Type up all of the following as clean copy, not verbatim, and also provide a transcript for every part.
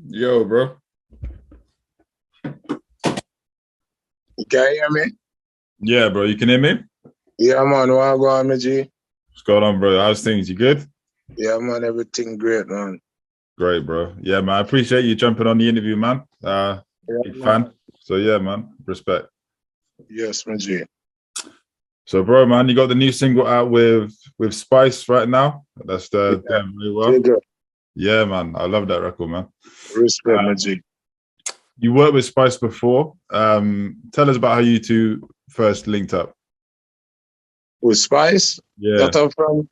Yo, bro. Can you hear me? Yeah, bro. You can hear me? Yeah, man. What go on, my G? What's going on, bro? How's things? You good? Yeah, man. Everything great, man. Great, bro. Yeah, man. I appreciate you jumping on the interview, man. Yeah, Big man. fan. So yeah, man. Respect. Yes, my G. So, bro, man, you got the new single out with Spice right now. That's doing Yeah, really well. figure. Yeah, man. I love that record, man. Respect, my G. You worked with Spice before. Tell us about how you two first linked up. With Spice, Yeah. that are from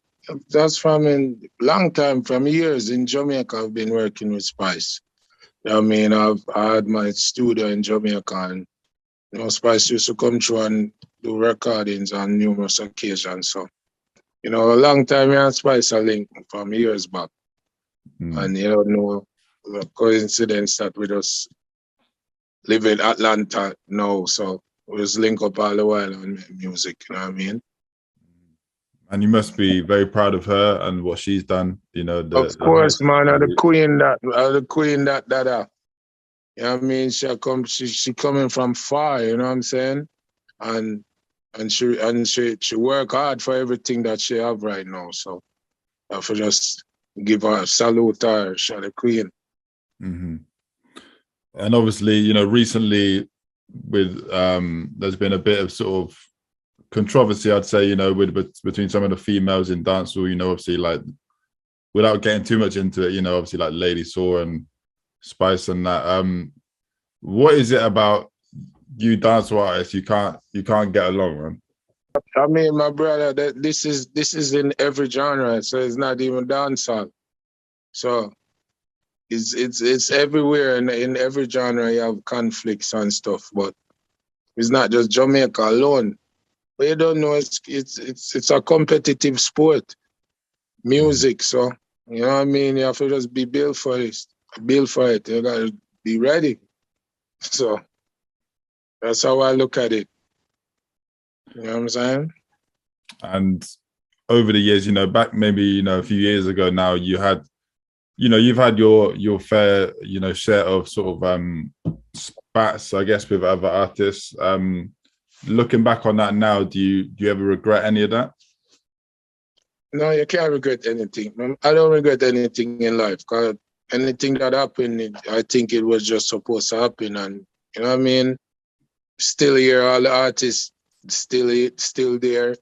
that's from in long time, from years in Jamaica. I've been working with Spice. I mean, I had my studio in Jamaica, and Spice used to come through and do recordings on numerous occasions. So, a long time, me and Spice are linked from years back. Mm. And no coincidence that we just live in Atlanta now, so we just link up all the while and make music, you know what I mean? And you must be very proud of her and what she's done. You know, Of the course, heights. man, the queen that you know what I mean? She coming from far, you know what I'm saying? And she work hard for everything that she have right now. So I have to just give her a salute her, she the queen. Mm-hmm. And obviously, recently with there's been a bit of sort of controversy, I'd say, with between some of the females in dancehall, obviously, like, without getting too much into it, obviously, like Lady Saw and Spice and that. What is it about you dancehall artists you can't get along, man? I mean, my brother, this is in every genre, so it's not even dancehall. So it's everywhere, and in every genre you have conflicts and stuff, but it's not just Jamaica alone. But you don't know, it's a competitive sport, music. So you know what I mean. You have to just be built for this, build for it. You gotta be ready. So that's how I look at it. You know what I'm saying? And over the years, back maybe a few years ago now, you've had your fair share of sort of spats, I guess, with other artists. Looking back on that now, do you ever regret any of that? No, you can't regret anything. I don't regret anything in life, because anything that happened, I think it was just supposed to happen. And you know what I mean? Still here, all the artists still there.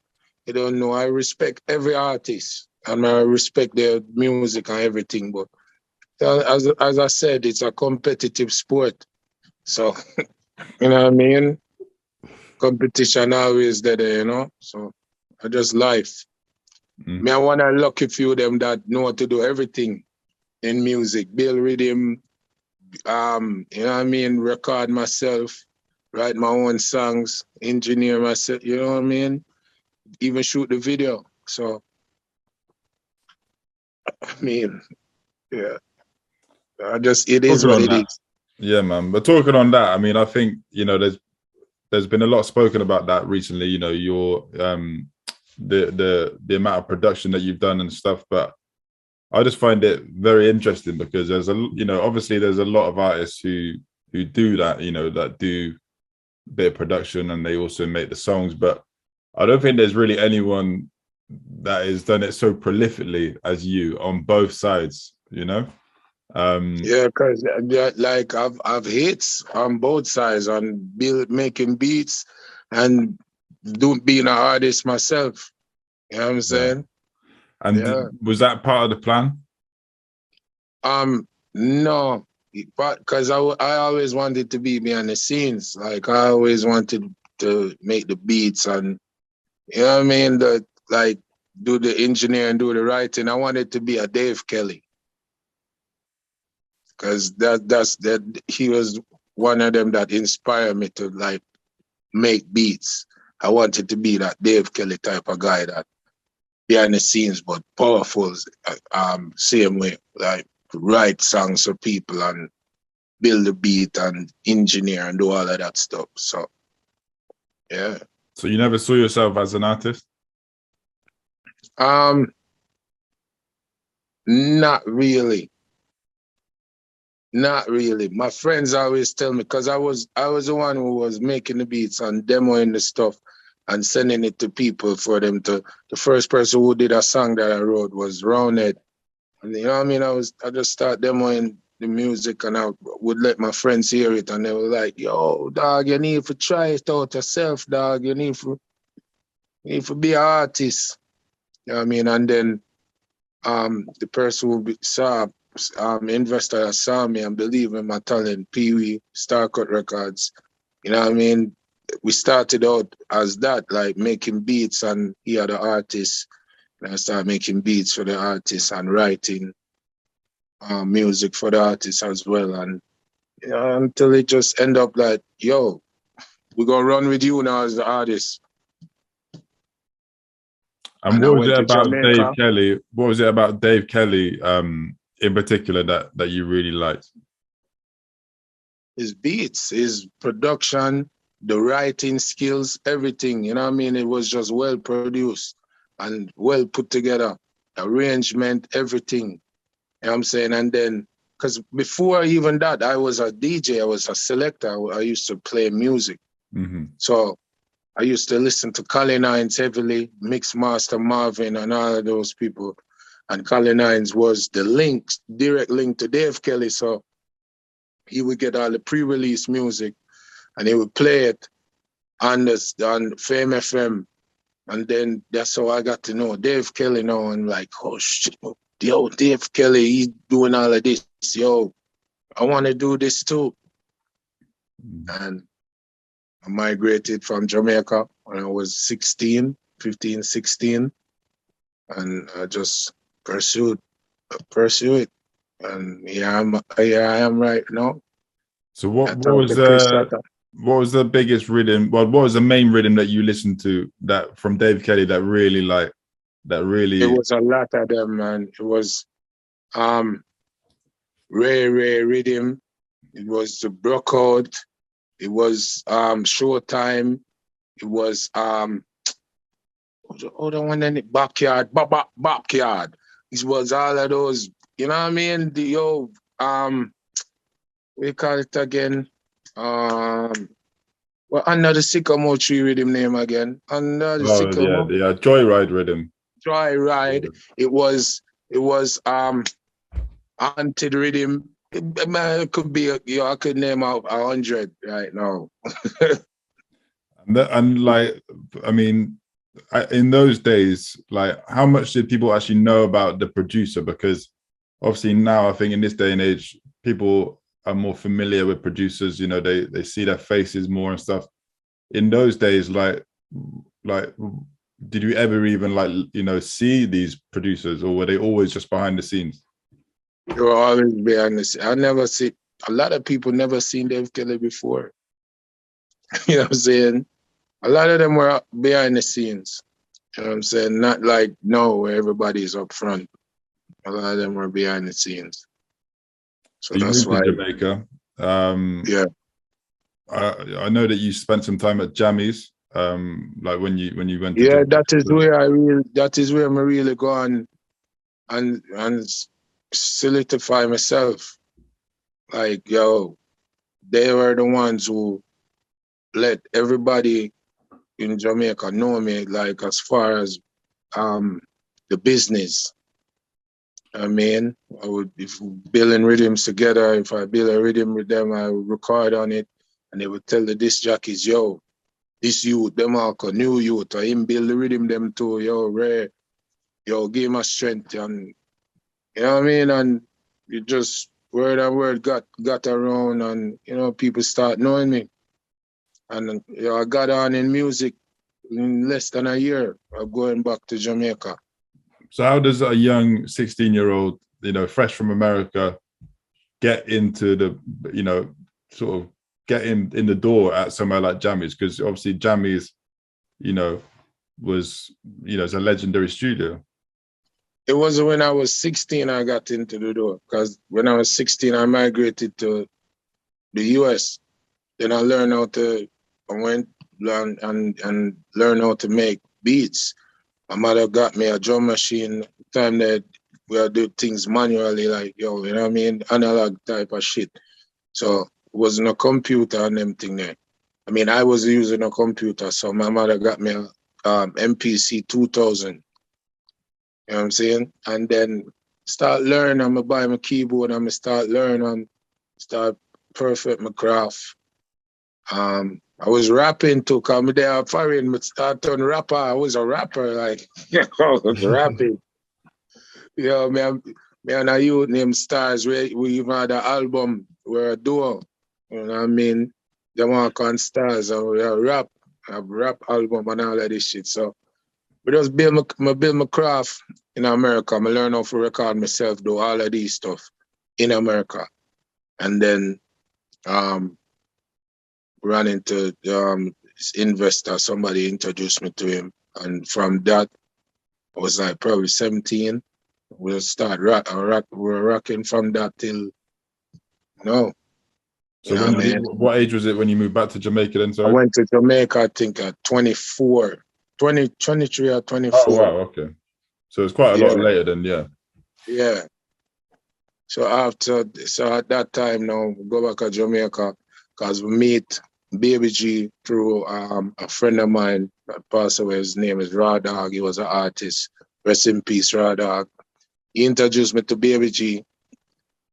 You don't know. I respect every artist, and I respect their music and everything. But as I said, it's a competitive sport. So you know what I mean? Competition always there. So I just life. Me, I want to lucky few them that know how to do everything in music, build rhythm, you know what I mean, record myself, write my own songs, engineer myself, you know what I mean? Even shoot the video. So I mean, yeah. It is Talking what on it that, is. yeah, man. But talking on that, I mean, I think there's been a lot spoken about that recently. Your the amount of production that you've done and stuff, but I just find it very interesting because there's obviously there's a lot of artists who do that, that do a bit of production and they also make the songs, but I don't think there's really anyone that has done it so prolifically as you on both sides. Yeah, because like I've hits on both sides, on making beats and being an artist myself. You know what I'm Yeah. saying? And Yeah. was that part of the plan? No, but because I always wanted to be behind the scenes. Like I always wanted to make the beats and you know what I mean. Like do the engineering, do the writing. I wanted to be a Dave Kelly because that he was one of them that inspired me to like make beats. I wanted to be that Dave Kelly type of guy that behind the scenes but powerful. Same way like write songs for people and build a beat and engineer and do all of that stuff. So, yeah. So you never saw yourself as an artist? Not really. Not really. My friends always tell me, because I was the one who was making the beats and demoing the stuff and sending it to people for them to. The first person who did a song that I wrote was Roundhead. And you know what I mean? I just start demoing the music and I would let my friends hear it and they were like, yo, dog, you need to try it out yourself, dog. You need to be an artist. You know what I mean? And then the person who saw investor that saw me and believed in my talent, Pee Wee, Starcut Records. You know what I mean? We started out as that, like making beats and he had the artists. And I started making beats for the artists and writing music for the artists as well. And you know, until it just end up like, yo, we're gonna run with you now as the artist. And And I what was went it to about Dave Jamaica. Kelly? What was it about Dave Kelly in particular that you really liked? His beats, his production, the writing skills, everything. You know what I mean? It was just well produced and well put together. Arrangement, everything. You know what I'm saying? And then, because before even that, I was a DJ, I was a selector. I used to play music. Mm-hmm. So I used to listen to Colin Hines heavily, Mix Master Marvin and all of those people. And Colin Hines was the link, direct link to Dave Kelly. So he would get all the pre-release music and he would play it on Fame FM. And then that's how I got to know Dave Kelly now. And like, oh shit, yo, Dave Kelly, he's doing all of this. Yo, I want to do this too. And I migrated from Jamaica when I was 16, 15, 16. And I just pursue it. And here I am right now. So what was the biggest rhythm? Well, what was the main rhythm that you listened to that from Dave Kelly that really It was a lot of them, man. It was Ray Rhythm. It was the Brookout. It was Showtime. It was the other one in the Backyard. It was all of those, you know what I mean? We call it again. Well, under the sycamore tree rhythm name again. Under the sycamore. Yeah, Joyride rhythm. Joyride. It was haunted rhythm. It could be, I could name out 100 right now. And like, I mean, in those days, like, how much did people actually know about the producer? Because obviously now, I think in this day and age, people are more familiar with producers. You know, they see their faces more and stuff. In those days, like, did you ever even see these producers, or were they always just behind the scenes? They were always behind the scenes. I never see, a lot of people never seen Dave Kelly before. You know what I'm saying? A lot of them were behind the scenes. You know what I'm saying? Not like now where everybody's up front. A lot of them were behind the scenes. So you that's moved why. to Jamaica. Yeah. I know that you spent some time at Jammies. Like when you went to Yeah, Jamaica. that is where I really go on and solidify myself. Like, yo, they were the ones who let everybody in Jamaica know me, like as far as the business. I mean, if we building rhythms together, if I build a rhythm with them, I would record on it and they would tell the disc jockeys, yo, this youth, Demarco, new youth, I him build the rhythm them too, yo, Ray, yo, give him a strength and you know what I mean? And it just word and word got around and you know, people start knowing me. And you know, I got on in music in less than a year of going back to Jamaica. So how does a young 16-year-old, fresh from America, get into the, sort of get in the door at somewhere like Jammies? Because obviously Jammies, was, it's a legendary studio. It was when I was 16 I got into the door. Because when I was 16, I migrated to the US. Then I went and learned how to make beats. My mother got me a drum machine. The time that we do things manually, like, yo, you know what I mean? Analog type of shit. So it wasn't a computer and them thing there. I mean, I was using a computer, so my mother got me a MPC 2000. You know what I'm saying? And then start learning. I'm going to buy my keyboard and I start learning and start perfect my craft. I was rapping too, because I'm there foreign, but start turn rapper. I was a rapper, like, I was rapping. You know, me and a youth named Stars, we even had an album, we're a duo. You know what I mean? Demarco and Stars, and we a rap album and all of this shit. So we just build my craft in America. I learn how to record myself, do all of these stuff in America. And then ran into this investor, somebody introduced me to him. And from that, I was like probably 17. We'll start we're rocking from that till now. So what age was it when you moved back to Jamaica then? Sorry? I went to Jamaica, I think at 23 or 24. Oh, wow, okay. So it's quite a lot later than, yeah. Yeah. So at that time now, we go back to Jamaica because we meet Baby G through a friend of mine that passed away. His name is Raw Dog. He was an artist. Rest in peace, Raw Dog. He introduced me to Baby G.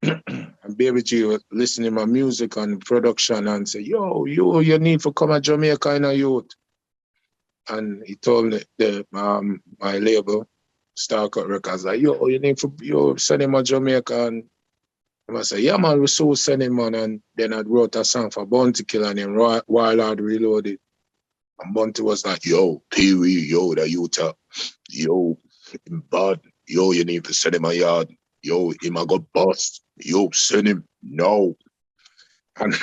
And Baby G was listening to my music and production and said, yo, you need to come to Jamaica in a youth. And he told me my label, Starcut Records, like, yo, you need to send him to Jamaica. And I said, yeah, man, we so send him, man. And then I wrote a song for Bounty Killer named Wild Reloaded. And Bounty was like, yo, Pee-wee, yo, the youth, yo, bad, yo, you need to send him a yard. Yo, him a got bust. Yo, send him now. And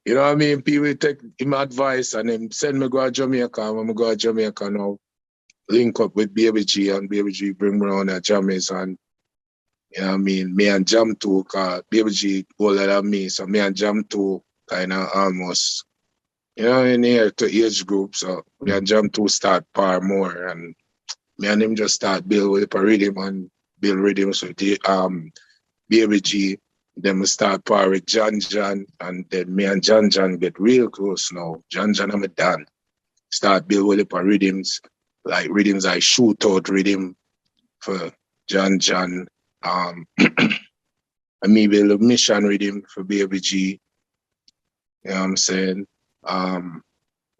you know what I mean? People take him advice and then send me go to Jamaica. And when I go to Jamaica now, link up with Baby G and Baby G bring me around the Jammies and you know what I mean? Me and Jam 2, cause Baby G older than me, so me and Jam 2 kind of almost, you know, in here to age group. So me and Jam 2 start par more and me and him just start build with a rhythm and build rhythms with the Baby G. Then we start par with John, and then me and John get real close now. John and me done. Start build with a rhythms, like shootout rhythm for John. And me build a mission rhythm for Baby G. You know what I'm saying? A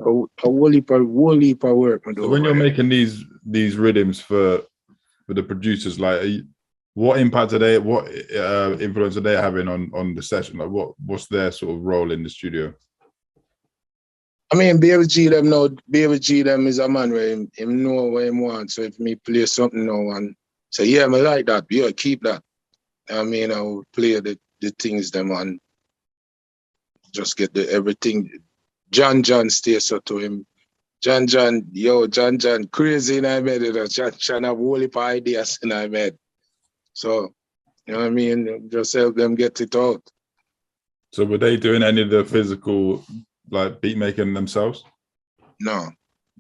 whole heap of work. So when you're making these rhythms for the producers, like what impact are they? What influence are they having on the session? Like what's their sort of role in the studio? I mean, Baby G them is a man where him know what he wants. So if me play something now and say, yeah, I like that, yeah, keep that. I mean, I will play the things them and just get everything. John stays so to him. John, crazy in I made it. John have a whole heap of ideas in I made. So, you know what I mean? Just help them get it out. So were they doing any of the physical, like beat making themselves? No.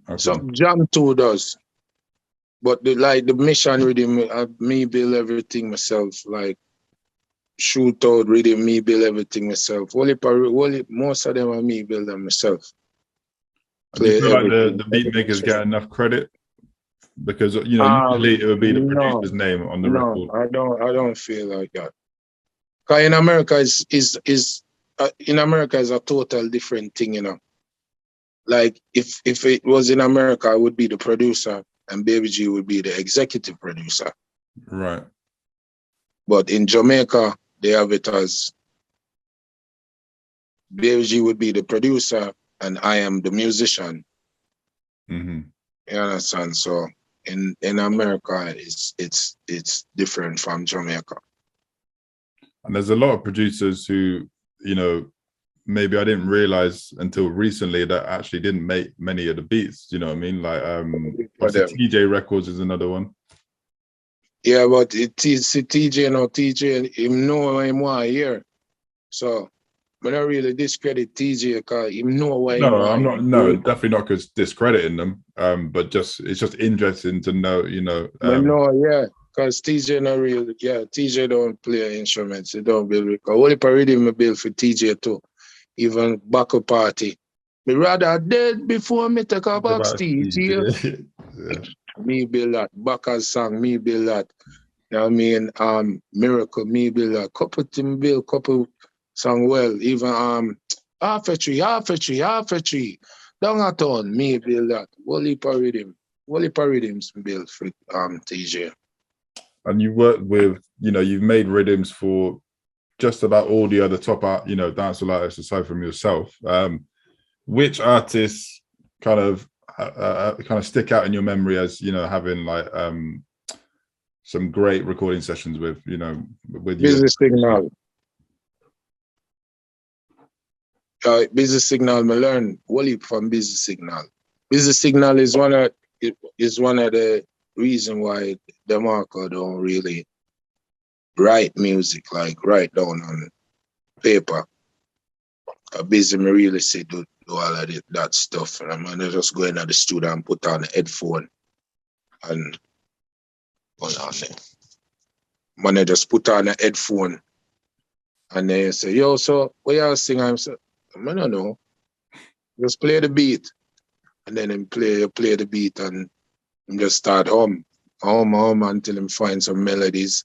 Okay. So Jam 2 does. But the mission rhythm, me build everything myself. Like shootout rhythm, me build everything myself. Most of them are me build them myself. Do you feel like the beat makers get enough credit? Because you know, usually it would be the producer's name on the record. I don't feel like that. Because in America in America is a total different thing, you know. Like if it was in America, I would be the producer and Baby G would be the executive producer. Right. But in Jamaica, they have it as Baby G would be the producer and I am the musician. Mm-hmm. You understand? So in America, it's different from Jamaica. And there's a lot of producers who, you know, maybe I didn't realize until recently that actually didn't make many of the beats. You know what I mean? Like, TJ Records is another one. Yeah, but it's TJ, him know what he want here. So, I don't really discredit TJ because him know what he want. No, I'm not. No, definitely not because discrediting them. But it's just interesting to know, you know. Yeah. Because TJ not real, TJ don't play instruments, he don't build record. Only per rhythm I build for TJ too. Even backup party. Me rather dead before me take a box TJ. Yeah. Me build that. Bacca's song, me build that. You know what I mean? Miracle, me build that. Couple thing build, couple song well. Even half a tree. Down a town, me build that. Whole heap of rhythms built for TJ. And you work with, you've made rhythms for just about all the other top art, dancehall artists aside from yourself. Which artists kind of stick out in your memory as having like some great recording sessions with with you? Busy Signal. Busy Signal, I learn whole heap from Busy Signal. Busy Signal is one of the reason why Demarco don't really write music, like write down on paper. Busy me really say do all of that stuff. And I'm gonna just go in at the studio and put on the headphone and hold on there. I'm gonna just put on the headphone and then say, yo, so what y'all sing? I'm say, I don't know. Just play the beat. And then him play the beat and him just start hum until him find some melodies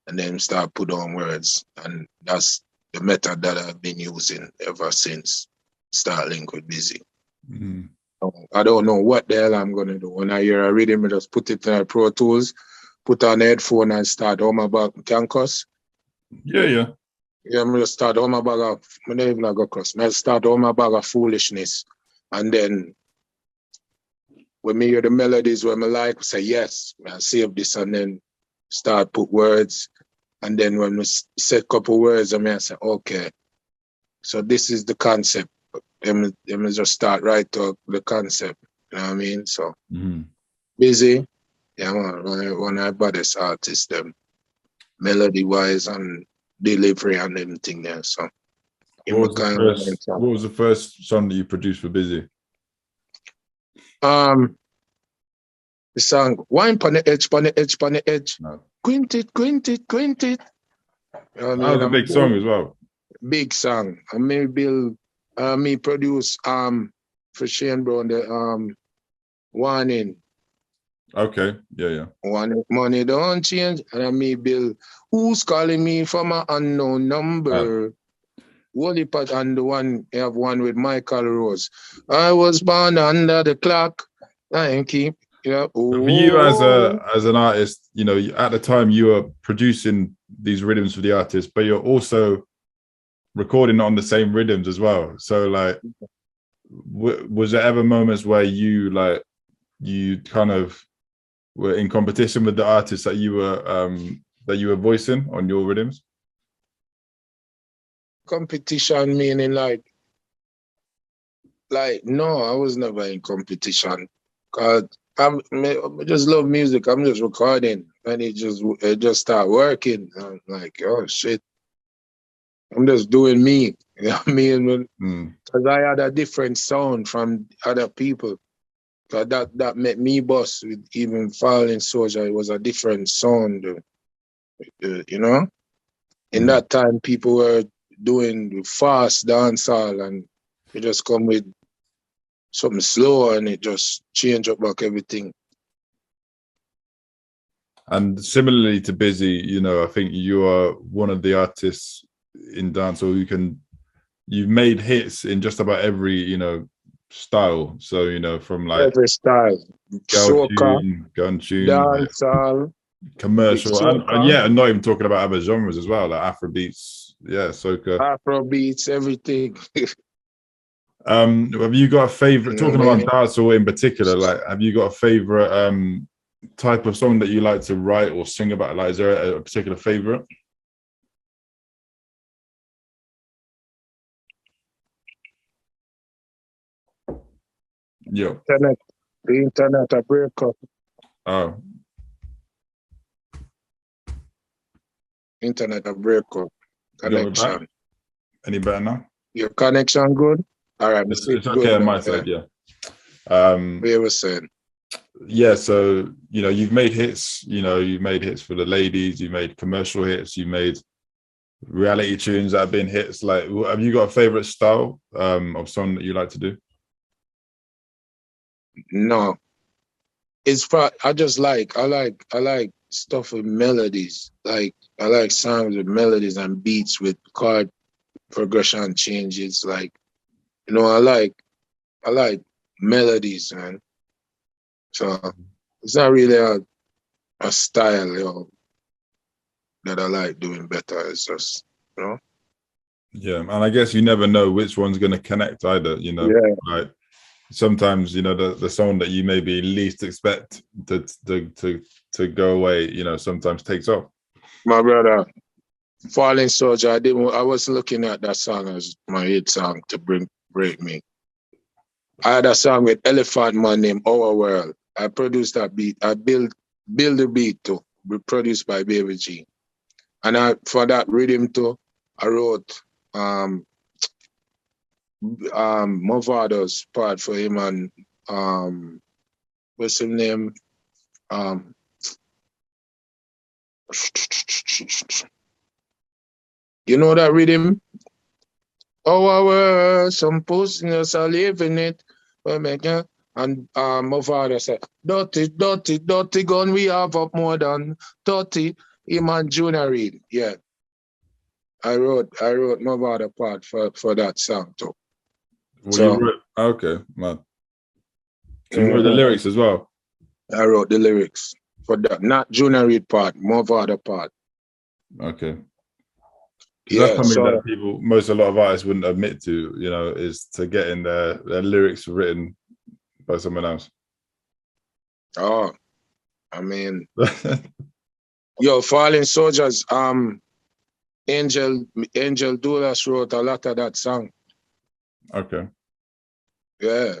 and then start put on words. And that's the method that I've been using ever since start link with Busy. Mm-hmm. I don't know what the hell I'm gonna do. When I hear a rhythm, I just put it in Pro Tools, put on the headphone and start hum about cancus. Yeah, I'm just start hum about I don't even go cross. I start hum about foolishness. And then when me hear the melodies where I like, I say yes, I save this and then start put words. And then when we say a couple words, I say, okay, so this is the concept. Them just start right to the concept. You know what I mean? So Busy, one of the baddest artists, them melody wise and delivery and everything there. So what was the first song that you produced for Busy? The song Wine Pon the Edge. No. Quint it. You know what I mean? That was a big song as well. Big song. I may build me produce for Shane Brown the Warning. Okay. Yeah. One money don't change. And I may build Who's Calling Me from an Unknown Number. Wally Pat and the one I have one with Michael Rose. I was born under the clock. I keep For you as an artist, at the time you were producing these rhythms for the artist, but you're also recording on the same rhythms as well. So like, was there ever moments where you kind of were in competition with the artists that you were voicing on your rhythms? Competition meaning like no, I was never in competition. Cause I just love music. I'm just recording, and it just start working. I'm like, oh shit, I'm just doing me. You know what I mean? Because I had a different sound from other people. Cause that made me boss with even Falling Soldier. It was a different sound, In that time, people were doing fast dancehall, and you just come with something slow and it just change up like everything. And similarly to Busy, I think you are one of the artists in dancehall you've made hits in just about every, style. So, from like every style, soca, gun tune, dancehall, commercial, and not even talking about other genres as well, like Afrobeats, soca, Afrobeats, everything. Have you got a favorite? Talking about dancehall in particular, like, have you got a favorite type of song that you like to write or sing about? Like, is there a particular favorite? Yeah. The internet a break up. Oh. Internet a break up. Connection. Any better now? Your connection good? All right, it's okay on my side, yeah. We were saying. yeah, so you've made hits. You've made hits for the ladies. You made commercial hits. You made reality tunes that have been hits. Like, have you got a favorite style of song that you like to do? No, I like stuff with melodies. Like I like songs with melodies and beats with chord progression changes. Like I like melodies, man. So it's not really a style, that I like doing better. It's just, Yeah, and I guess you never know which one's going to connect either. Yeah. Like sometimes the song that you maybe least expect to go away, sometimes takes off. My brother, Falling Soldier, I was looking at that song as my hit song to break me. I had a song with Elephant Man named Our World. I produced that beat. I build the beat too, produced by Baby G. And for that rhythm too, I wrote Mavado's part for him and what's his name? You know that rhythm? Oh, some pussies are living it. And my father said, dirty gun, we have up more than 30. Him and Junior Reid. Yeah. I wrote my father part for that song too. Well, so, you wrote, okay, man. So you wrote the lyrics as well? I wrote the lyrics for that, not Junior Reid part, my father part. Okay. Yeah, that's something that a lot of artists wouldn't admit to, is to getting their lyrics written by someone else. Oh, I mean, Fallen Soldiers, Angel Dulas wrote a lot of that song. Okay. Yeah,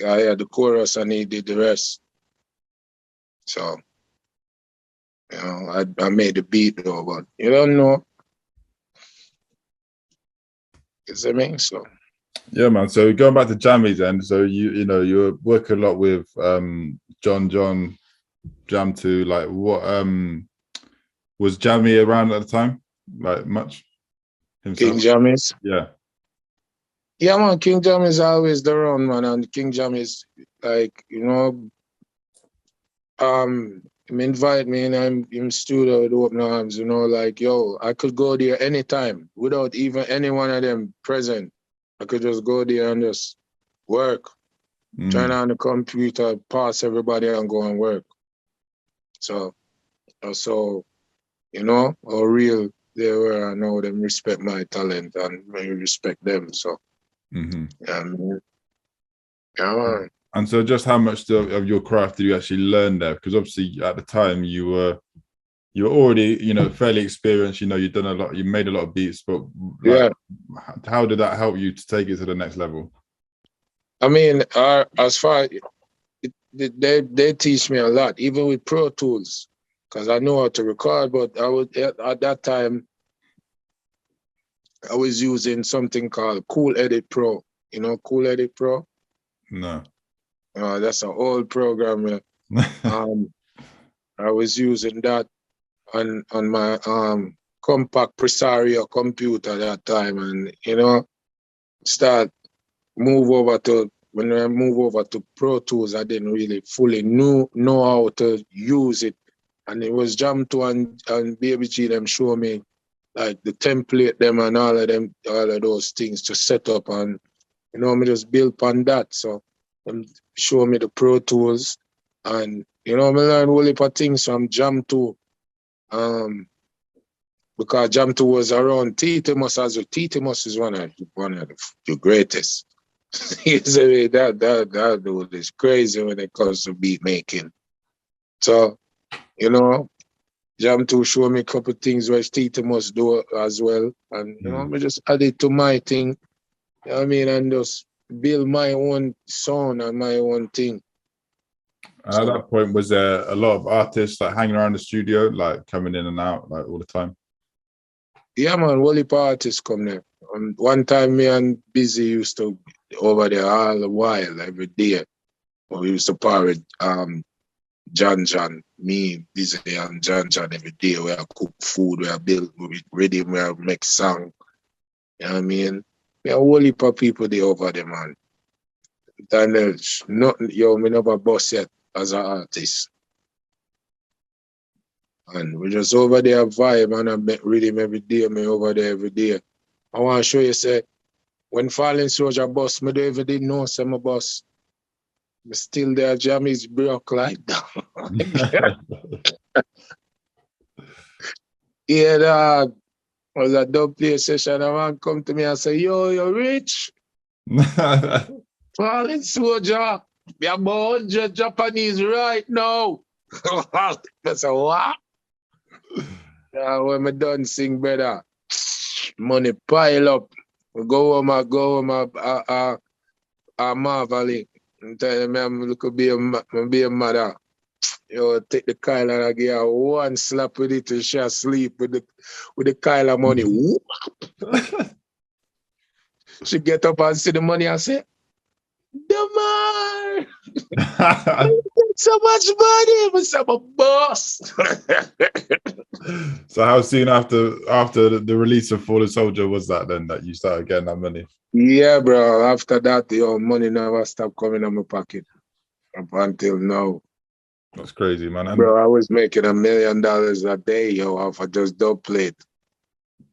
I had the chorus and he did the rest. So, I made the beat though, but you don't know. It's a mean, so. Yeah, man. So going back to Jammies then, so you work a lot with John, Jam 2. Like, what was Jammy around at the time? Like much himself? King Jammies? Yeah. Yeah, man, King Jammies is always around, man, and King Jammies, like, him invite me and I'm in studio with open arms, like, yo, I could go there anytime without even any one of them present. I could just go there and just work, turn on the computer, pass everybody and go and work. So, how real they were, I know them respect my talent and I respect them. So, yeah, man. And so just how much of your craft did you actually learn there? Because obviously at the time you were already, fairly experienced, you'd done a lot, you made a lot of beats, but how did that help you to take it to the next level? I mean, as far they teach me a lot, even with Pro Tools, because I know how to record, but at that time I was using something called Cool Edit Pro. You know Cool Edit Pro? No. That's an old program. I was using that on my compact Presario computer that time, and when I move over to Pro Tools, I didn't really fully know how to use it, and it was Jam 2 and Baby G them show me like the template them and all of those things to set up, and me just build on that. So show me the Pro Tools, and me learn a whole heap of things from Jam 2. Because Jam 2 was around Titimus as well. Titimus is one of the greatest. That dude is crazy when it comes to beat making. So, Jam 2 showed me a couple of things which Titimus do as well. And, I just add it to my thing. You know what I mean? And just build my own sound and my own thing. At that point, was there a lot of artists like hanging around the studio, like coming in and out like all the time? Yeah, man, whole heap of artists come there. One time me and Busy used to over there all the while, every day. We used to party John, me, Busy and John every day. We are cook food, we are build, we ready, we are make song. You know what I mean? We are a whole heap of people there over there, man. Then there's nothing, me never boss yet as an artist. And we just over there vibe and I make rhythm every day, me over there every day. I want to show you, say, when Fallen Soldier bus, me don't even didn't know some bus. Me still there, Jammies broke like that. Yeah, dog. Was a dub play session. A man come to me and say, yo, you're rich. Fallen Soldier. We have 100 Japanese right now. I said, what? When me done sing, brother, money pile up. We go home, marvel. I'm telling me, I'm looking be a mother. Yo, take the Kyle and I give her one slap with it and she sleep with the Kyle money. She get up and see the money and say, Demar! So much money, but I'm a boss. So how soon after the release of Fallen Soldier was that then that you started getting that money? Yeah, bro. After that, money never stopped coming in my pocket up until now. That's crazy, man. Bro, I was making $1 million a day, off of just dub plate.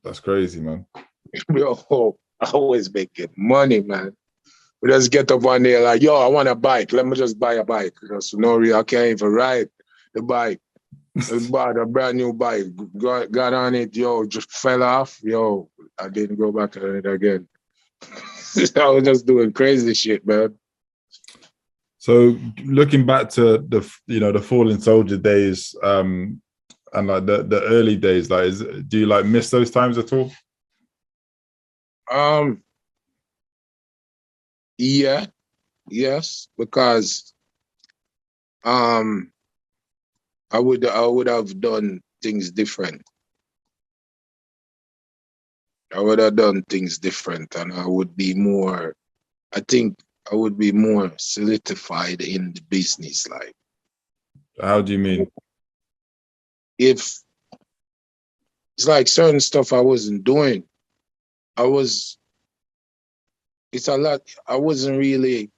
That's crazy, man. Yo, I was making money, man. We just get up one day like, yo, I want a bike. Let me just buy a bike. Because I can't even ride the bike. I bought a brand new bike. Got on it, just fell off. Yo, I didn't go back on it again. I was just doing crazy shit, man. So looking back to the Fallen Soldier days, and like the early days, like do you like miss those times at all? Yeah, yes, because I would have done things different. I would have done things different, and I would be more. I think I would be more solidified in the business. Like, How do you mean? If it's like certain stuff I wasn't doing, it's a lot. I wasn't really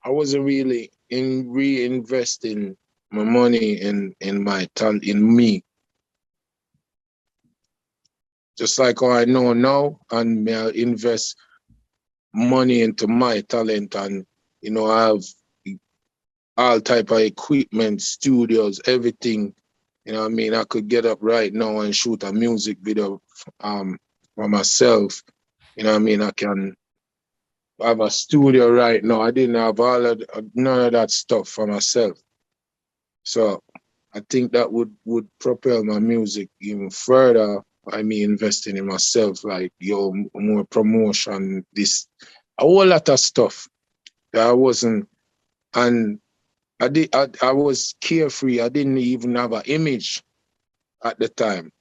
in reinvesting my money in my talent, in me. Just like how I know now, and may I invest money into my talent, and I have all type of equipment, studios, everything. You know what I mean? I could get up right now and shoot a music video for myself. You know what I mean? I can have a studio right now. I didn't have none of that stuff for myself. So I think that would propel my music even further. I mean, investing in myself, like more promotion, a whole lot of stuff that I wasn't, and I was carefree. I didn't even have an image at the time.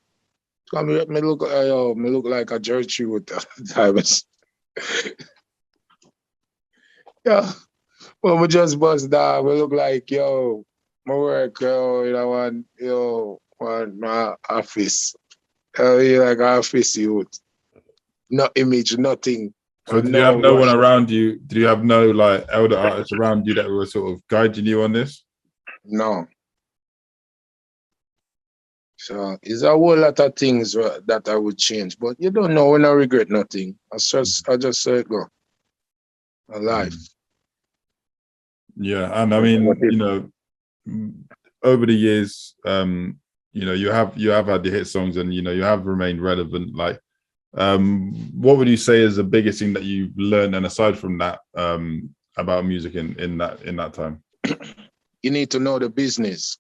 So me look like a jerky with the yeah. Well, we just bust down. We look like my work, one my office. Like office youth. No image, nothing. So did you have no one around you? Did you have no like elder artists around you that were sort of guiding you on this? No. So it's a whole lot of things that I would change, but you don't know when I regret nothing. I just say it go. A life. Yeah, and I mean, over the years, you have had the hit songs, and you have remained relevant. Like, what would you say is the biggest thing that you've learned, and aside from that, about music in that time? You need to know the business.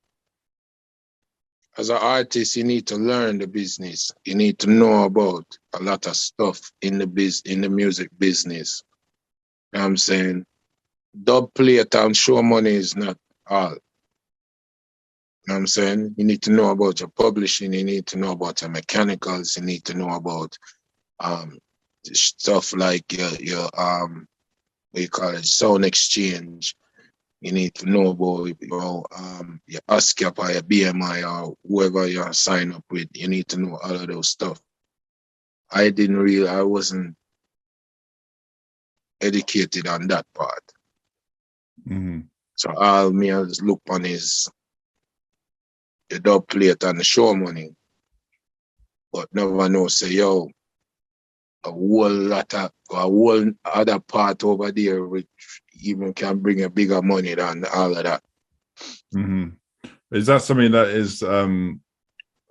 As an artist, you need to learn the business. You need to know about a lot of stuff in the music business. You know what I'm saying? Dub plate and show money is not all. You know what I'm saying? You need to know about your publishing, you need to know about your mechanicals, you need to know about stuff like your what you call it, sound exchange. You need to know about your ASCAP or your BMI or whoever you sign up with. You need to know all of those stuff. I wasn't educated on that part. Mm-hmm. So all me I just look on is the dub plate and the show money. But never know, say, yo, a whole other part over there which even can bring a bigger money than all of that. Mm-hmm. Is that something that is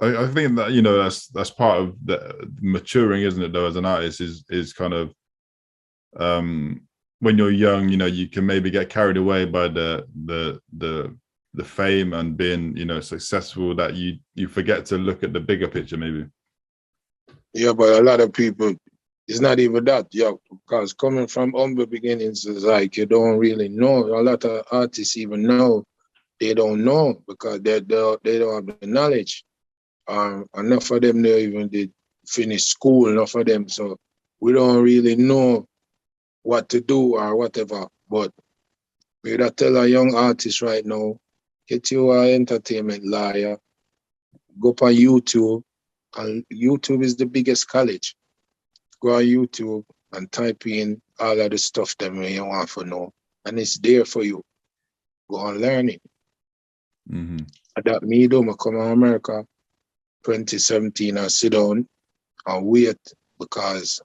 I think that, you know, that's part of the maturing, isn't it, though, as an artist, is kind of when you're young, you know, you can maybe get carried away by the fame and being, you know, successful, that you forget to look at the bigger picture, maybe. Yeah, but a lot of people, it's not even that, yeah, because coming from humble beginnings is like you don't really know. A lot of artists even know they don't know because they don't have the knowledge. Enough of them they even did finish school, enough of them, so we don't really know what to do or whatever. But we gotta tell a young artist right now, get you an entertainment lawyer, go up on YouTube, and YouTube is the biggest college. Go on YouTube and type in all of the stuff that you want to know, and it's there for you. Go and learn it. Mm-hmm. That me do, I come to America 2017 and sit down and wait because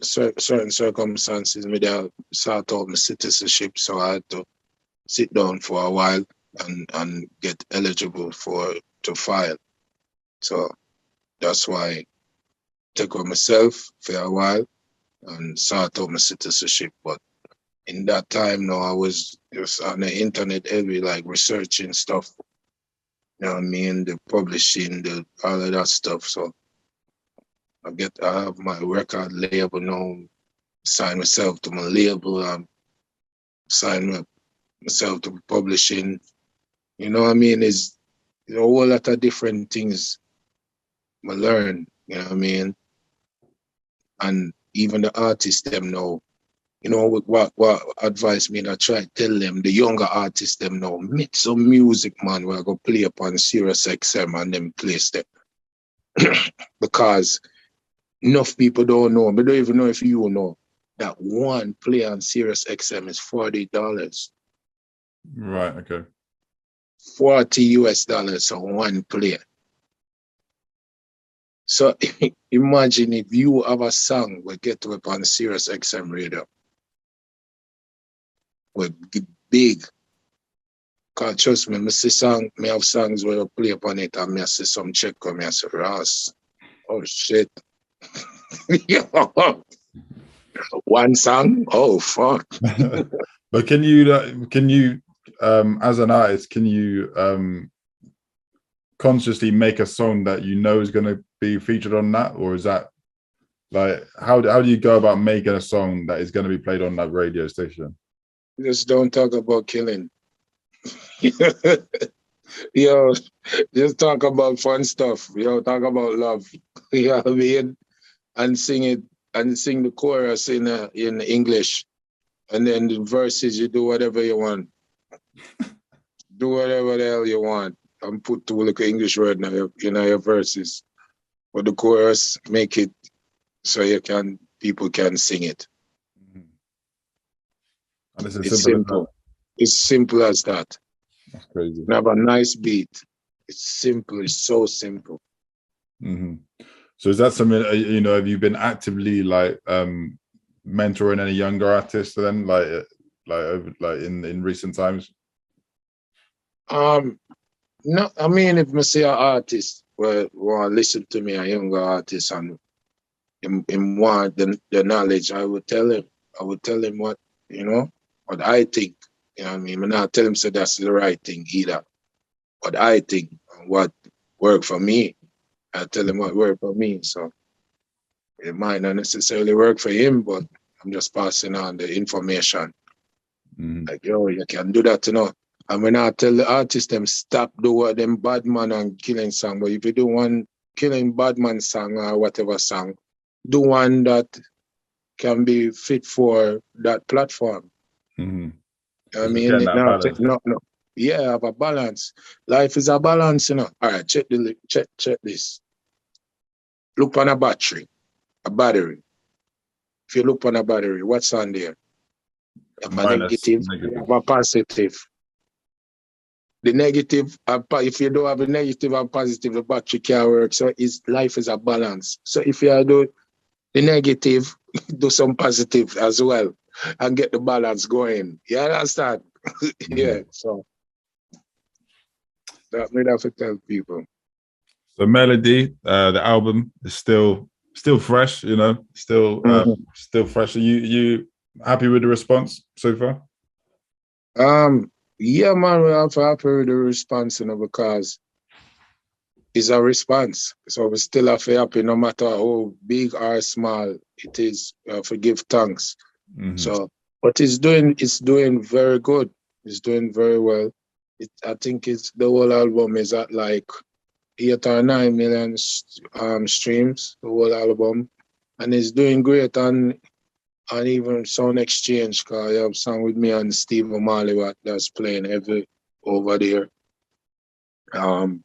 certain circumstances me there sort out my citizenship, so I had to sit down for a while and get eligible to file. So that's why I take on myself for a while and sort out my citizenship. But in that time now I was just on the internet heavy, like researching stuff. You know what I mean? The publishing, all of that stuff. So I have my record label now, sign myself to my label, sign myself to publishing. You know what I mean? It's a whole lot of different things I learn, you know what I mean? And even the artists them know, you know, what advice me that try to tell them, the younger artists them know, make some music, man, where I go play upon Sirius XM and them place them. Because enough people don't know, but don't even know if you know, that one play on Sirius XM is $40. Right. Okay. $40 on one play. So imagine if you have a song we get up on Sirius XM radio. We big. Cause trust me, me have songs where I play upon it and me I see some check come, me I say, Ross, oh shit. One song? Oh fuck. But can you as an artist, can you consciously make a song that you know is going to be featured on that, or is that like how do you go about making a song that is going to be played on that radio station? Just don't talk about killing. Yo, just talk about fun stuff. Yo, talk about love. You know what I mean? And sing it and sing the chorus in English. And then the verses, you do whatever you want. Do whatever the hell you want. And put two like English word in your verses. But the chorus, make it so people can sing it. And It's simple. It's simple as that. That's crazy. And have a nice beat. It's simple. It's so simple. Mm-hmm. So is that something, you know, have you been actively like mentoring any younger artists then, like in recent times? No, I mean, if I say an artist will listen to me, a younger artist, and him want the knowledge, I would tell him. I would tell him what, you know, what I think. You know what I mean? I'm not tell him say that's the right thing either. What I think and what worked for me. I tell him what worked for me. So it might not necessarily work for him, but I'm just passing on the information. Mm-hmm. Like, yo, you can do that, you know. And when I tell the artists them stop do them bad man and killing song, but if you do one killing bad man song or whatever song, do one that can be fit for that platform. Mm-hmm. I It's just mean, getting that balance. no. Yeah, have a balance. Life is a balance, you know. All right, check this. Look on a battery, a battery. If you look on a battery, what's on there? You have a Minus, negative, you negative. have a positive. The negative, if you don't have a negative and positive, the battery can't work. So life is a balance. So if you do the negative, do some positive as well and get the balance going. You understand? Yeah, so that made have to tell people. So Melody, the album is still fresh, you know, still fresh. Are you happy with the response so far? Yeah, man, we're happy with the response, you know, because it's a response. So we still have to happy no matter how big or small it is, for give thanks. So what it's doing very good. It's doing very well. I think the whole album is at like 8 or 9 million streams, the whole album. And it's doing great on even Sound Exchange, because I have song with me and Steve O'Malley that's playing heavy over there. You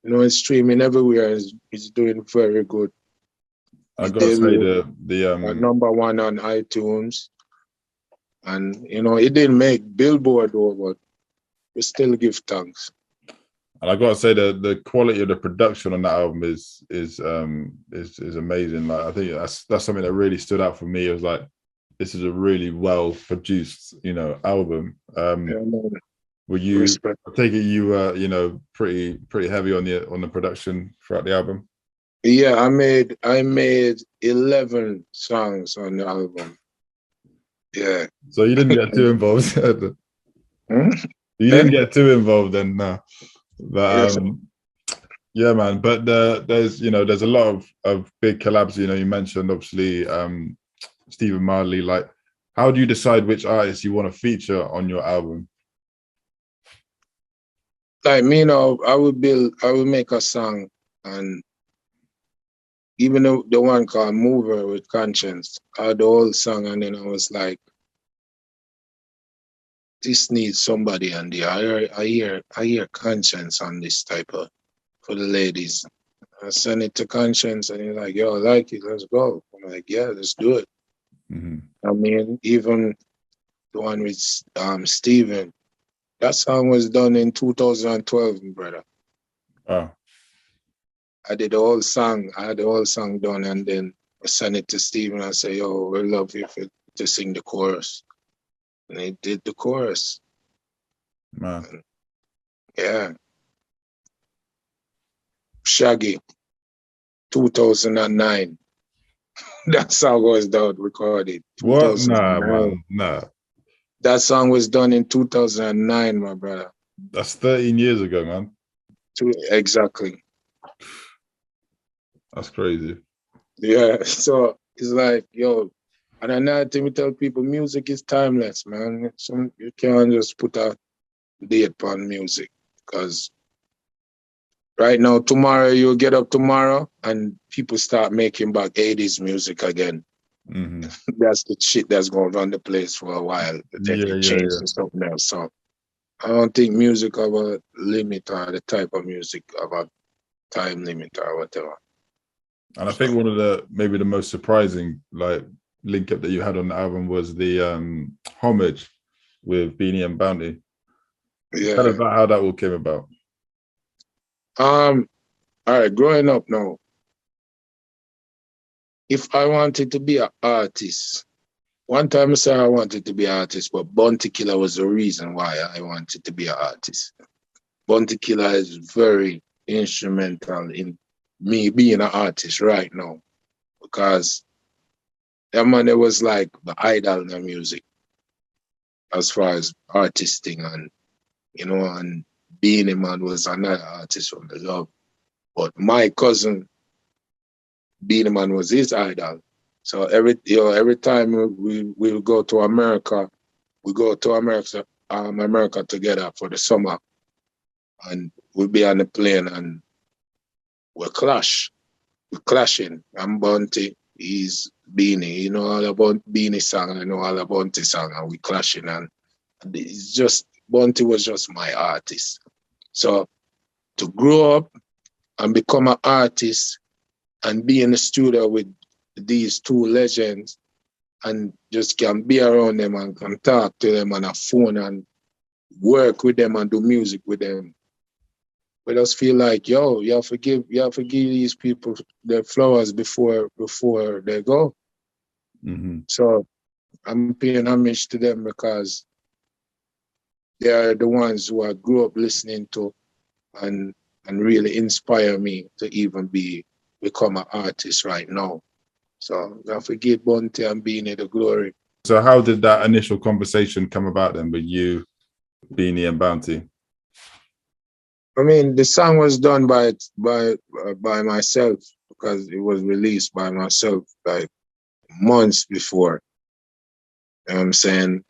know, it's streaming everywhere. It's doing very good. I It's gotta say number one on iTunes. And, you know, it didn't make Billboard though, but we still give thanks. and I gotta say the quality of the production on that album is amazing. Like I think that's something that really stood out for me. It was like, this is a really well produced, you know, album. Were you? Respect. I take it you were, you know, pretty heavy on the production throughout the album. Yeah, I made 11 songs on the album. Yeah. So you didn't get too involved. You didn't get too involved then, no. But yeah, man. But there's a lot of big collabs. You know, you mentioned obviously Stephen Marley. Like, how do you decide which artists you want to feature on your album? Like me now, I will make a song, and even the one called Mover with Conscience, I had the whole song, and then I was like, this needs somebody on there. I hear Conscience on this type of, for the ladies. I sent it to Conscience, and he's like, yo, I like it, let's go. I'm like, yeah, let's do it. I mean, even the one with Steven, that song was done in 2012, brother. Oh. I had the whole song done, and then I sent it to Steven. I say, yo, we love you to sing the chorus. And he did the chorus. Man. And, yeah. Shaggy, 2009. That song was done, recorded. What? Nah, man. Nah. That song was done in 2009, my brother. That's 13 years ago, man. Exactly. That's crazy. Yeah. So it's like, yo, and another thing we tell people, music is timeless, man. So you can't just put a date on music, because right now, tomorrow, you'll get up tomorrow and people start making back 80s music again. That's the shit that's going to run the place for a while. Then it changes to something else. So I don't think music have a limit, or the type of music of a time limit or whatever. And I think one of maybe the most surprising like link up that you had on the album was the homage with Beanie and Bounty. Yeah. Tell us about how that all came about. All right, growing up now, if I wanted to be an artist, one time I said I wanted to be an artist, but Bounty Killer was the reason why I wanted to be an artist. Bounty Killer is very instrumental in me being an artist right now, because that man, it was like the idol in the music as far as artisting, and you know, and Beanie Man was another artist from the Love. But my cousin Beanie Man was his idol. So every time we go to America, we go to America together for the summer, and we'll be on the plane and we're clashing. I'm Bounty, he's Beanie. You know all about Beanie song, I know all about Bounty song, and we clashing, and It's just, Bunty was just my artist. So to grow up and become an artist and be in the studio with these two legends and just can be around them and can talk to them on a phone and work with them and do music with them. We just feel like, yo, you have to give these people their flowers before they go. Mm-hmm. So I'm paying homage to them because they are the ones who I grew up listening to and really inspire me to even become an artist right now. So I forgive Bunty and Beanie the glory. So how did that initial conversation come about then with you, Beanie and Bounty? I mean, the song was done by myself because it was released by myself like months before. You know what I'm saying?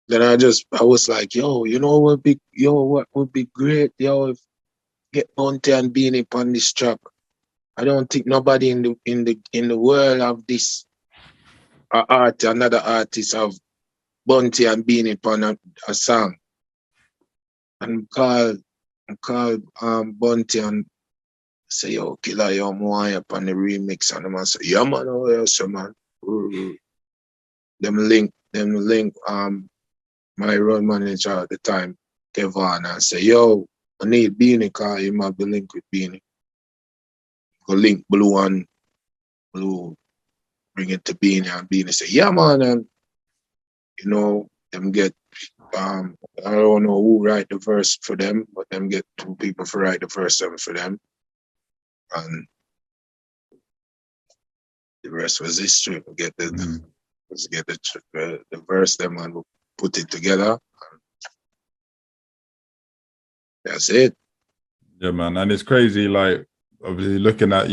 Then I was like, yo, what would be great, yo, if get Bunty and Beanie on this track. I don't think nobody in the world of this another artist have Bunty and Beanie on a song. And call Bunty and say, yo, killer, yo, more up on the remix. And the man say, yeah, man, oh, yes, man. Them link, my road manager at the time, Kevin, and say, yo, I need Beanie because you might be linked with Beanie. Go link Blue and Blue, bring it to Beanie, and Beanie say, yeah, man, and them get I don't know who write the verse for them, but them get two people to write the verse for them. And the rest was history. We get the verse them and we put it together. That's it. Yeah, man. And it's crazy, like obviously looking at,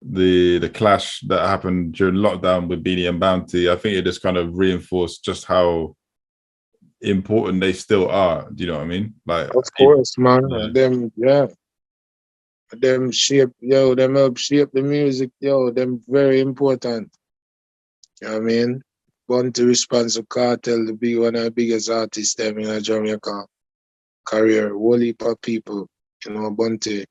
the clash that happened during lockdown with Beanie and Bounty. I think it just kind of reinforced just how important they still are. Do you know what I mean? Like, of course, man. Yeah. Them help shape the music, them very important. You know what I mean? Bunty responsible Cartel to be one of the biggest artists them in Jamaica career. Whole heap of people, Bunty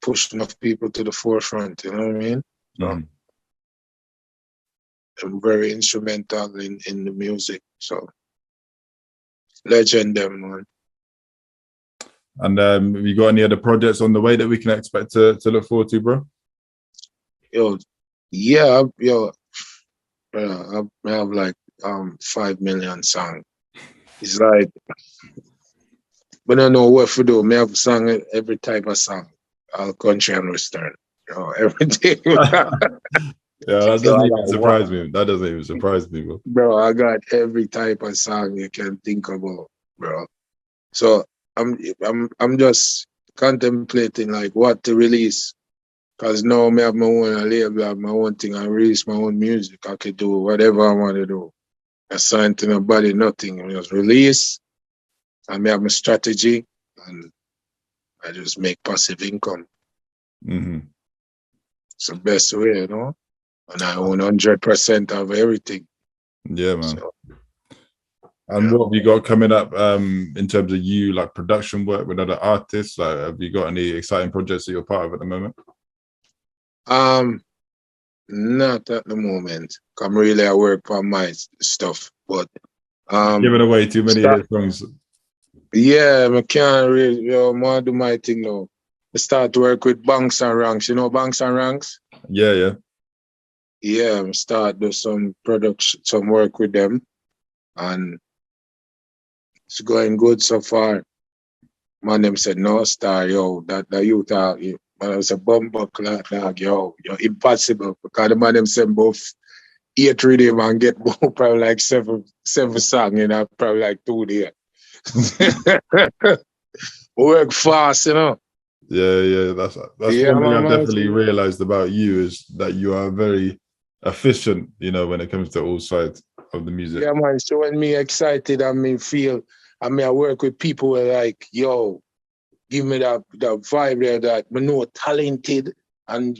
push enough people to the forefront, you know what I mean? So I'm very instrumental in the music. So legend them, man. And have you got any other projects on the way that we can expect to look forward to, bro? I have like 5 million songs. It's like, but I don't know what to do. I have sung every type of song, all country and western, everything. Yeah, that doesn't even surprise me. That doesn't even surprise me, bro. Bro, I got every type of song you can think about, bro. So I'm just contemplating like what to release. Cause now I have my own label, I have my own thing, I release my own music. I could do whatever I want to do. I sign to nobody, nothing. I just release. I have my strategy and I just make passive income. Mm-hmm. It's the best way, And I own 100% of everything. Yeah, man. So, and what have you got coming up in terms of you, like production work with other artists? Like, have you got any exciting projects that you're part of at the moment? Not at the moment. I'm really at work on my stuff, but giving away too many songs. Yeah, I can't really, I do my thing now. I start to work with Banks and Ranks. You know Banks and Ranks? Yeah. Yeah, I start do some production, some work with them, and it's going good so far. Man, them said, no, star, that youth are, man, I was a bumper clock, dog, you're impossible. Because the man, them said both 8 rhythm and get probably like seven songs, probably like 2 days. Work fast, Yeah, that's one thing I've definitely realized about you is that you are very efficient, when it comes to all sides of the music. Yeah, man, showing me excited and me feel, I work with people who are like, yo, give me that vibe there that I know talented and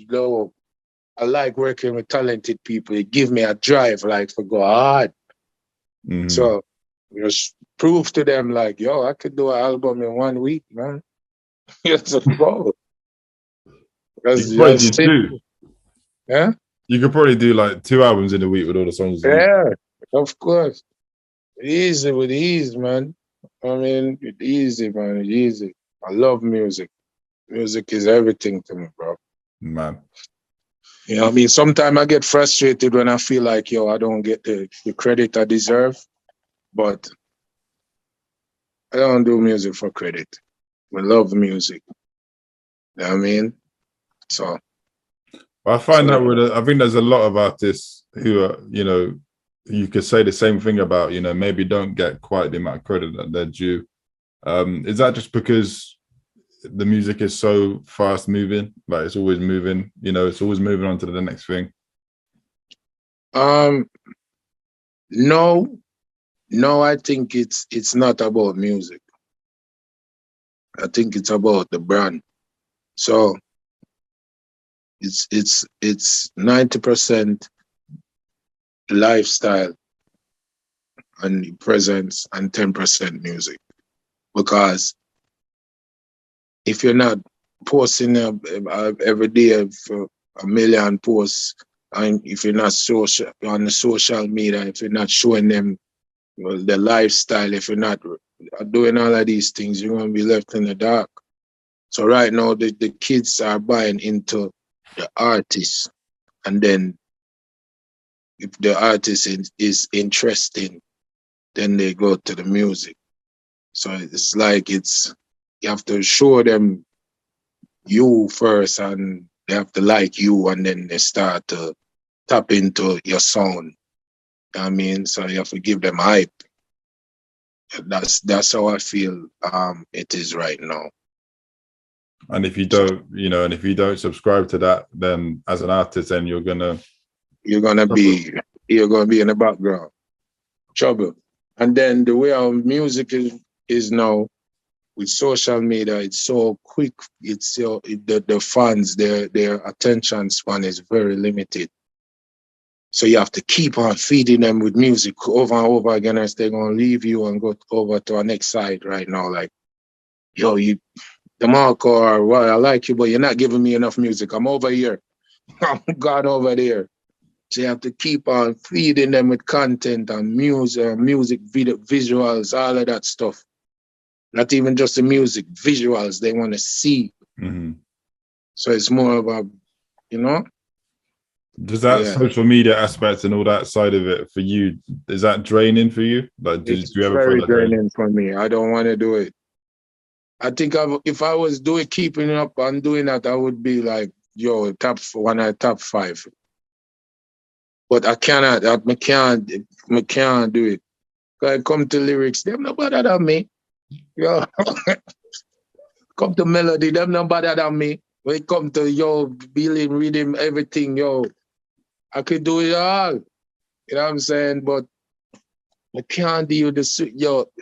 I like working with talented people. It give me a drive, like, to go hard. Mhm. So just prove to them, like, yo, I could do an album in 1 week, man. Yes, bro. You Because could probably do two. yeah, You could probably do like 2 albums in a week with all the songs. yeah, of course. Easy with ease, man. I mean, it's easy, man. It's easy. I love music. Music is everything to me, bro. Man. You know what I mean? Sometimes I get frustrated when I feel like, yo, I don't get the credit I deserve. But I don't do music for credit. I love music. You know what I mean? So I find that I think there's a lot of artists who are, you know, you could say the same thing about, you know, maybe don't get quite the amount of credit that they're due. Is that just because the music is so fast moving? Like it's always moving, you know, it's always moving on to the next thing. No, I think it's not about music. I think it's about the brand. So it's 90% lifestyle and presence and 10% music. Because if you're not posting every day for a million posts, and if you're not on the social media, if you're not showing them the lifestyle, if you're not doing all of these things, you're going to be left in the dark. So right now, the kids are buying into the artist. And then if the artist is interesting, then they go to the music. So it's like you have to show them you first and they have to like you and then they start to tap into your sound. You know what I mean? So you have to give them hype. That's how I feel it is right now. And if you don't, you know, and if you don't subscribe to that, then as an artist, then you're gonna be in the background. Trouble. And then the way our music is now with social media, it's so quick. It's the fans, their attention span is very limited. So you have to keep on feeding them with music over and over again, as they're gonna leave you and go over to our next side right now. Like, yo, you Demarco, or well, I like you, but you're not giving me enough music. I'm over here. I'm gone over there. So you have to keep on feeding them with content and music video, visuals, all of that stuff. Not even just the music, visuals they want to see. Mm-hmm. So it's more of a, you know. Does that social media aspect and all that side of it for you, is that draining for you? Like, do you ever very find that draining for me. I don't want to do it. I think if I was keeping up and doing that, I would be like, yo, top 5. But I cannot. I can't do it. I come to lyrics, them no better than me. Yo, come to melody, them no better than me. When it come to billing, reading, everything, I could do it all. You know what I'm saying? But I can't deal with this.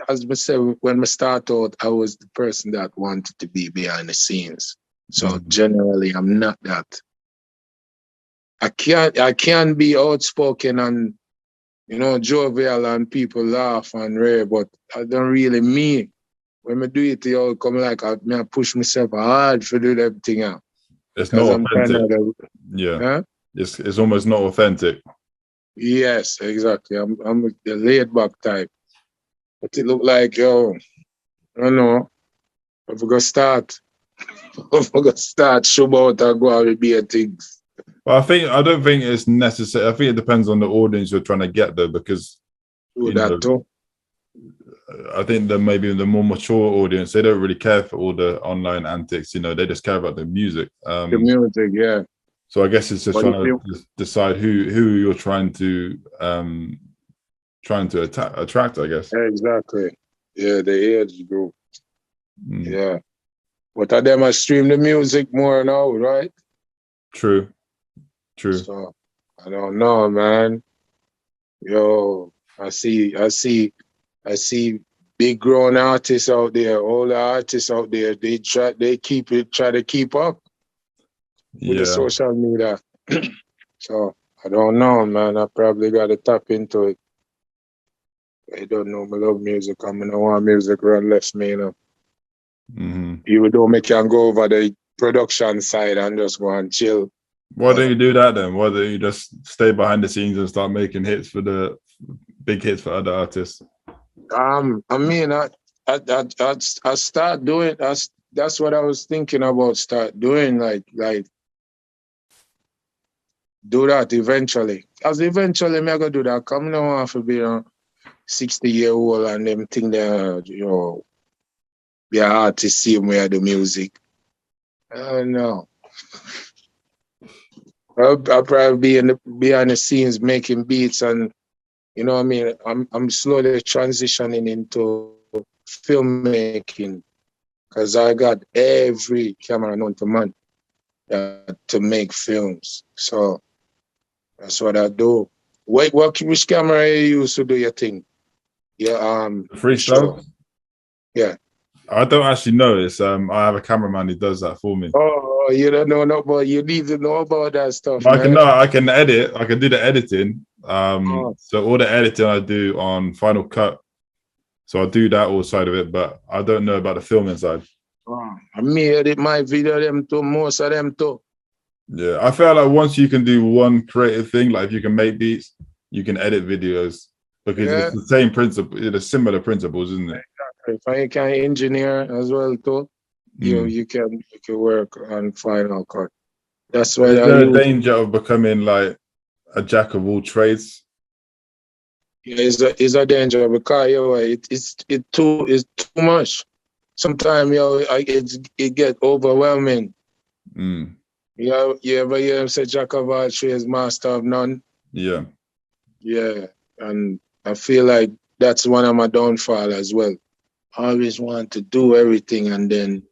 As I said, when I start out, I was the person that wanted to be behind the scenes. So generally, I'm not that. I can't be outspoken and, jovial and people laugh and rare, but I don't really mean. When I do it, come like I push myself hard for do everything out. It's not authentic. Yeah. Huh? It's almost not authentic. Yes, exactly. I'm the laid back type. But it look like, I don't know. If we're gonna start, show out and go out with beer things. Well, I don't think it's necessary. I think it depends on the audience you're trying to get though, because I think that maybe the more mature audience, they don't really care for all the online antics, they just care about the music. The music, yeah. So I guess it's just trying to decide who you're trying to attract, I guess. Exactly. Yeah, the age group. Yeah. But I them I stream the music more now, right? True. So I don't know, man. Yo, I see big grown artists out there, older artists out there. They try to keep up with the social media. So I don't know, man. I probably got to tap into it. I don't know. I love music. I don't want music run left me, you know. Mm-hmm. Even though I can go over the production side and just go and chill. Why don't you do that then? Why don't you just stay behind the scenes and start making hits for the big hits for other artists? I mean, I start doing. That's what I was thinking about. Start doing like do that eventually. As eventually, me I go do that. Come now, want to be a 60-year-old and them think they be an artist same way I do music. I don't know. I'll probably be behind the scenes making beats, and you know what I mean. I'm slowly transitioning into filmmaking because I got every camera known to man to make films. So that's what I do. Which camera you use to do your thing? Yeah, Freestyle. sure. Yeah. I don't actually know. It's I have a cameraman who does that for me. Oh, you don't know no, but you need to know about that stuff. But Man. I can edit. I can do the editing. So all the editing I do on Final Cut. So I do that all side of it, but I don't know about the filming side. I made my video them too, most of them too. Yeah, I feel like once you can do one creative thing, like if you can make beats, you can edit videos because it's the same principle, it's similar principles, isn't it? If I can engineer as well too, you can work on Final Cut. That's why Is there a danger of becoming like a jack of all trades? Yeah, it's a danger because it's too much. Sometimes it get overwhelming. You ever hear him say jack of all trades, master of none? Yeah. Yeah. And I feel like that's one of my downfall as well. I always want to do everything and then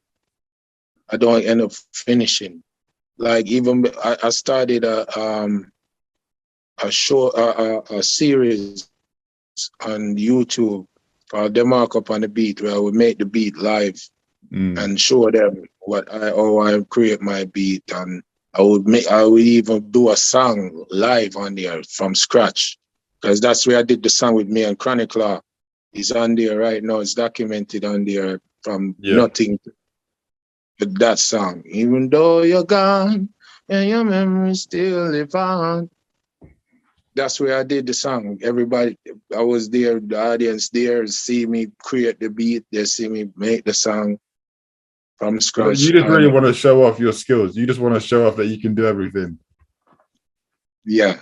I don't end up finishing. Like even I started a series on YouTube called Demarco on the beat, where I would make the beat live and show them how I create my beat, and I would even do a song live on there from scratch, because that's where I did the song with me and Chronic Law. It's on there right now. It's documented on there from nothing to that song. Even though you're gone and your memories still live on. That's where I did the song. Everybody, I was there, the audience there, see me create the beat, they see me make the song from scratch. You just really want to show off your skills. You just want to show off that you can do everything. Yeah.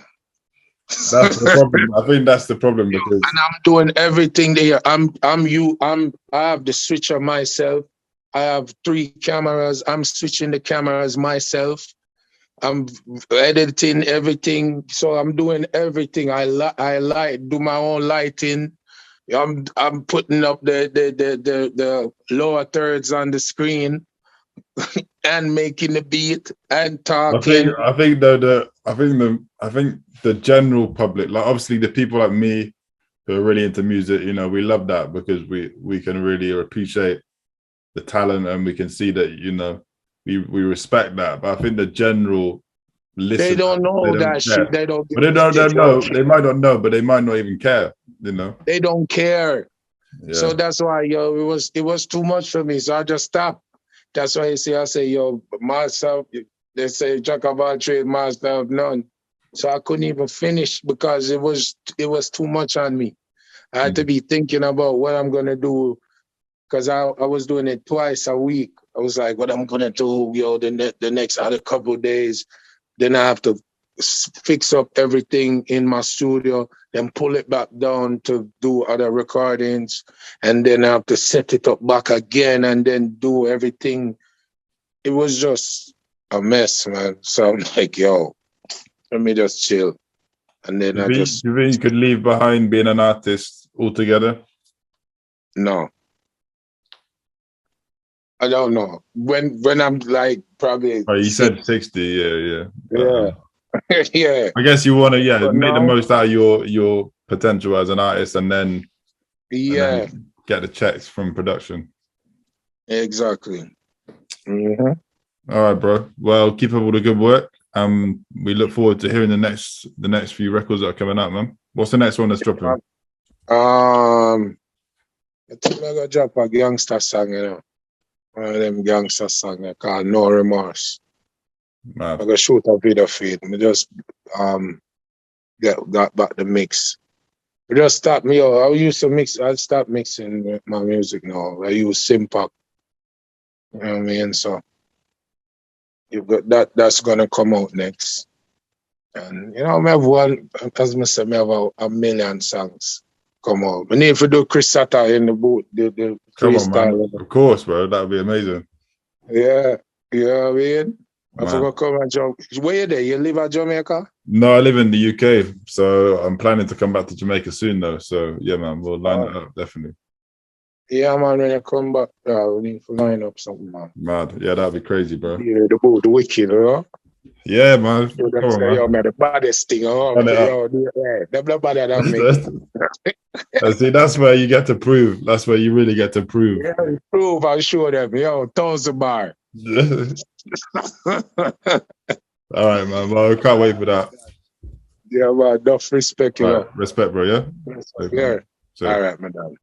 That's the problem. I think that's the problem because and I'm doing everything there. I have the switcher myself. I have 3 cameras. I'm switching the cameras myself. I'm editing everything, so I'm doing everything. I do my own lighting. I'm putting up the lower thirds on the screen and making the beat and talking. I think the general public, like obviously the people like me who are really into music, you know, we love that because we can really appreciate the talent and we can see that, you know, we respect that. But I think the general listener, they don't know that shit. They don't. But they don't know. They might not know, but they might not even care. You know. They don't care. Yeah. So that's why it was too much for me. So I just stopped. That's why I say master. They say jack of all trades, master of none. So I couldn't even finish because it was too much on me. I had to be thinking about what I'm gonna do, because I was doing it twice a week. I was like, what I'm gonna do, the next other couple of days. Then I have to fix up everything in my studio, then pull it back down to do other recordings, and then I have to set it up back again and then do everything. It was just a mess, man. So I'm like, yo, let me just chill. And then you think you could leave behind being an artist altogether? No. I don't know. When I'm like probably... Oh, you said 60, yeah. Yeah. I guess you want to, make the most out of your potential as an artist and then, get the checks from production. Exactly. All right, bro. Well, keep up all the good work. We look forward to hearing the next few records that are coming out, man. What's the next one that's dropping? I think I'm gonna drop a gangster song, you know. One of them gangster songs called No Remorse. Mad. I'm gonna shoot a video for it. I just got back the mix. I just start me out. I start mixing my music now. I use Simpac. You know what I mean? So you've got that's gonna come out next. And you know, I have one, as I said, I have a million songs come out. We need to do Chris Satta in the booth, the Come on, man. freestyle. Of course, bro. That would be amazing. Yeah, you know what I mean? I Man. forgot to come and jump. Where you there? You live at Jamaica? No, I live in the UK, so I'm planning to come back to Jamaica soon, though. So yeah, man, we'll line it up definitely. Yeah, man. When you come back, we need to line up something, man. Mad, yeah, that'd be crazy, bro. Yeah, the wicked, you know. Yeah, man. You Come on, man. yo, man, the baddest thing, yo, the better than me. See, that's where you get to prove. That's where you really get to prove. Yeah, prove and show them, yo, 1,000 bar. All right, man. Well, I can't wait for that. Yeah, man, enough respect, you know. Respect, bro. Yeah. Yeah. So, All right, madam.